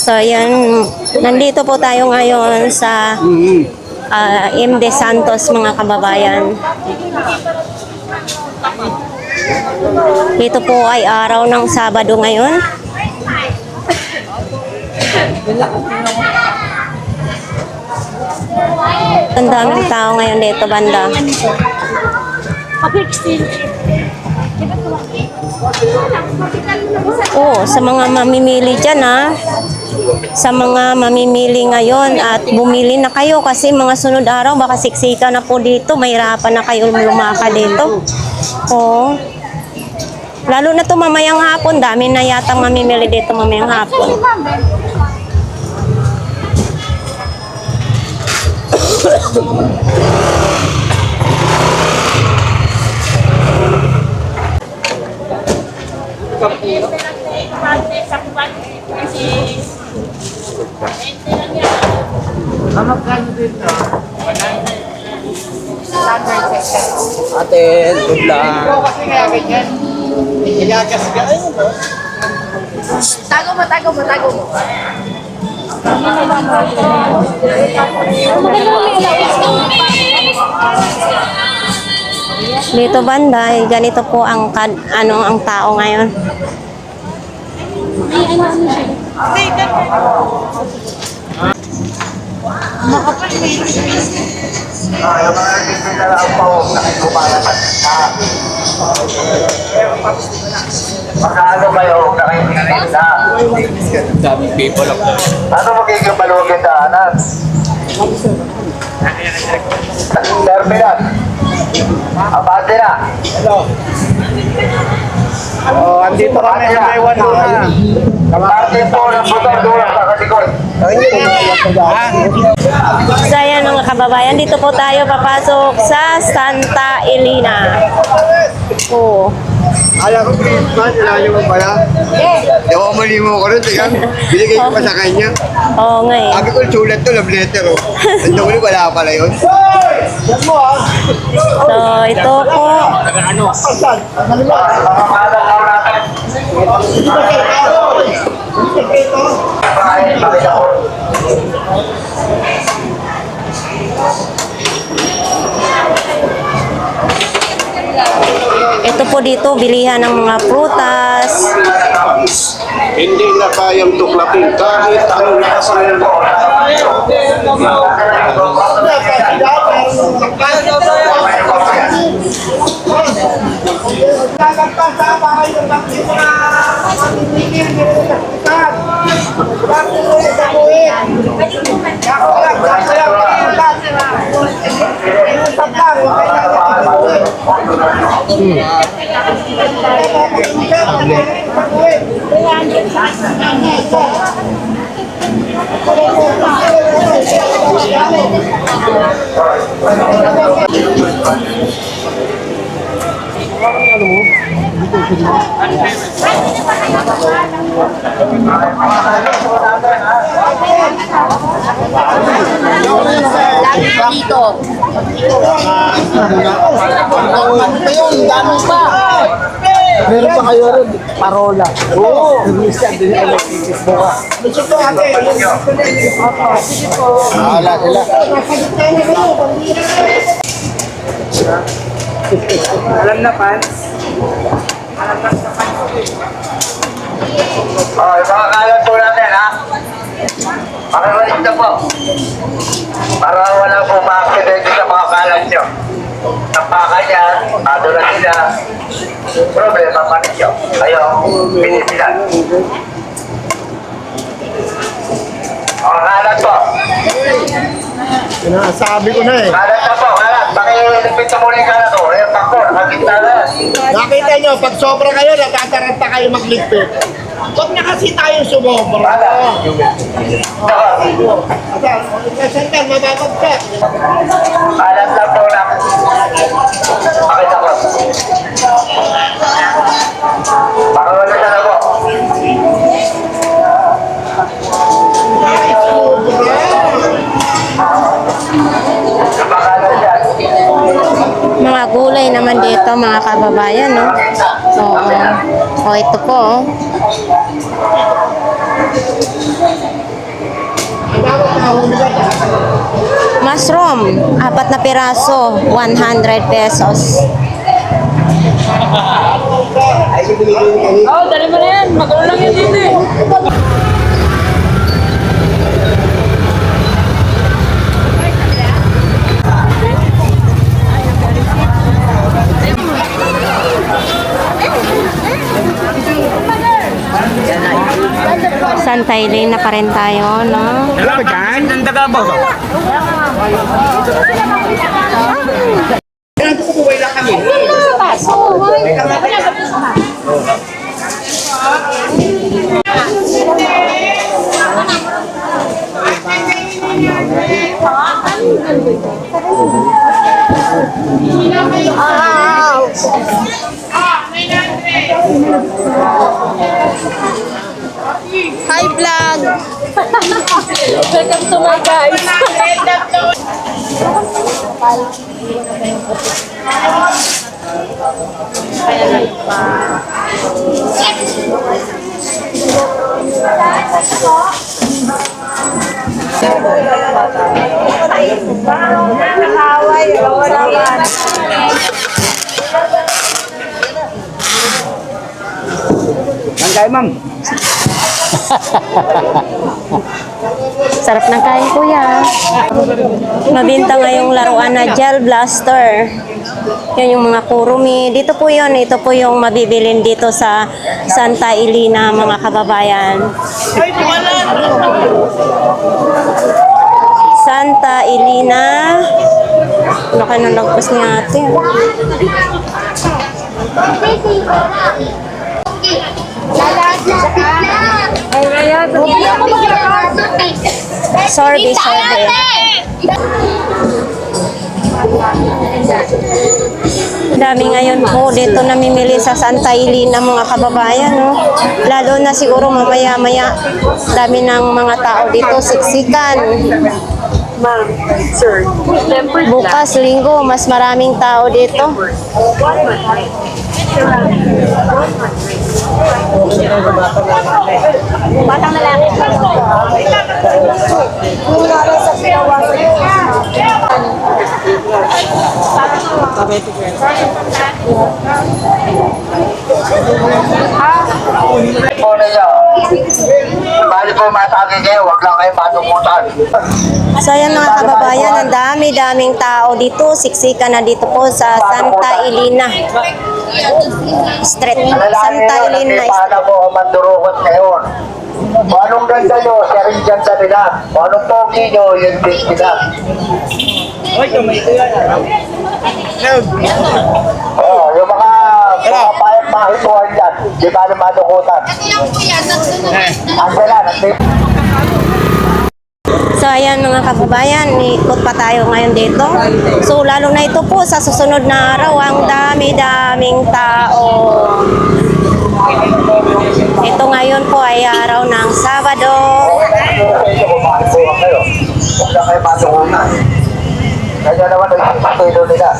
So, yan. Nandito po tayo ngayon sa MD Santos, mga kababayan. Dito po ay araw ng Sabado ngayon. Ang daming tao ngayon dito, banda. Oh, sa mga mamimili dyan sa mga mamimili ngayon at bumili na kayo kasi mga sunod araw baka siksika na po dito, mahirapan na kayo lumaka dito. Oh. Lalo na to mamayang hapon, dami na yatang mamimili dito mamayang hapon. Ate, good lang. Tago mo. Dito banda, ganito po ang ang tao ngayon. Magkano kayo na kayo pinanita? Daming people up there. Ano magiging maluwag yung daanan? Terminal. Abante na. Oh, andito kami sa Taiwan na. Abante po ng butang doon sa katikot. So ayan mga kababayan, dito po tayo papasok sa Santa Elena. Oh. Alam ko, Christmas, ilayo mo pala. Di ako malimo ko rin, tingnan. Binigay ko pa sa kanya. Oo nga eh. Sabi ko, sulat to, love letter, oh. Ando ko wala pala yun. So ito po. Ito po dito, bilihan ng mga prutas. Hindi na kayang tuklapin kahit anong lasa ng Dito. Meron pa kayo rin, parola. Oo. Nag-iisip din yung electric buka. Wala nila. Alam na, Pans? Oh, ipakakalat po natin, ha? Pakiwalit na po. Para wala po ma-accident sa mga kalat nyo. Tapakan yan, madulas sila. Problema pa ninyo. Kayo, pinisilan. Oh, kalat po. Sabi ko na eh. Kalat na po, kalat. Pakilipit na muna yung kalat ko. Ayun, takbo, nakakita na. Nakita nyo, pag sobra kayo, natataranta kayo magligpit. Huwag na kasi tayo sumobra. Sandal, mababagsak. Kalat na po lang. Pakita ko. Pakiwalit na po. Mga gulay naman dito mga kababayan, no? Oo. Oh, ito po. Oh. Mushroom, 4 na piraso, 100 pesos. Oh, dali mo na yan. Magulo lang yan dito eh. Santa Elena pa rin tayo, no? Wala ba dyan? Ang daga ba? Hi, vlog! Welcome to my guys! Ang ma'am. Sarap ng kain, kuya. Mabinta ngayong laruan na Gel Blaster. Yan yung mga kurumi. Dito po yun. Ito po yung mabibilin dito sa Santa Elena, mga kababayan. Santa Elena. Ano ka na nagpas ni ate? Sorry. Dami ngayon po dito namimili sa Santa Elena, mga kababayan, no? Lalo na siguro mamaya-maya, dami ng mga tao dito, siksikan. Bukas, linggo, mas maraming tao dito. Batang lalaki. Po ninyo. Bali po masakit kayo, huwag lang kayo matumutan. So yan, mga kababayan, ang dami-daming tao dito. Siksika na dito po sa Santa Elena Street. Santa Elena Paano Street. po ang mandurukot ngayon? Kung anong ganda nyo, siya rin ganda nila. Kung anong pogi nyo, yun din sila. Oo, yung mga payag mahituan yan, di ba na madukutan? Ando na, So ayan, mga kababayan, ikot pa tayo ngayon dito. So lalo na ito po sa susunod na araw, ang dami-daming tao. Ito ngayon po ay araw ng Sabado. huwag lang kayo madukutan. Kaya naman ang pagkilo nila.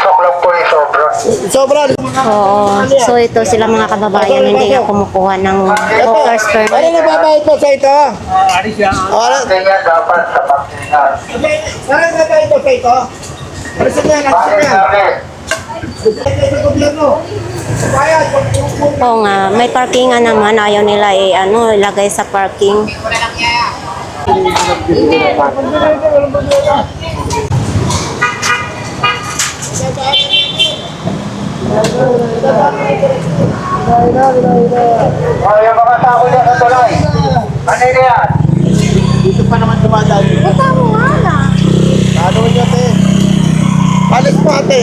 Sok lang po yung sobra. Sobra. Oo. So ito sila, mga kababayan, hindi nga kumukuha ng hawker's Ano permit. nababayad mo sa ito? Ano Kaya dapat sa pagkakas. nababayad mo sa ito? Alisin yan, alisin Bakit yan. namin? Sa gobyerno. Bayad. Oo nga, may parkingan naman. Ayaw nila ilagay sa parking. Oh, yung mga tao niya sa tulay. Kanina yan. Dito pa naman dumadaan. Basta mo nga na. Ano nyo, ate? Alis mo, ate.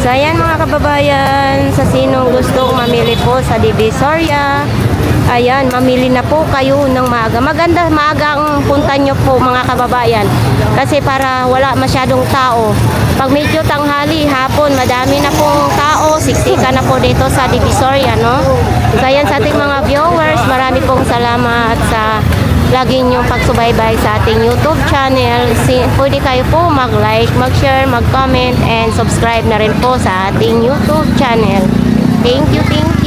So ayan mga kababayan, sa sinong gustong mamili po sa Divisoria, ayan, mamili na po kayo ng maaga. Maganda, maagang punta nyo po mga kababayan. Kasi para wala masyadong tao. Pag medyo tanghali, hapon, madami na pong tao, siksika na po dito sa Divisoria, no? So ayan sa ating mga viewers, marami pong salamat sa lagi niyong pagsubaybay sa ating YouTube channel. Pwede kayo po mag-like, mag-share, mag-comment, and subscribe na rin po sa ating YouTube channel. Thank you, thank you.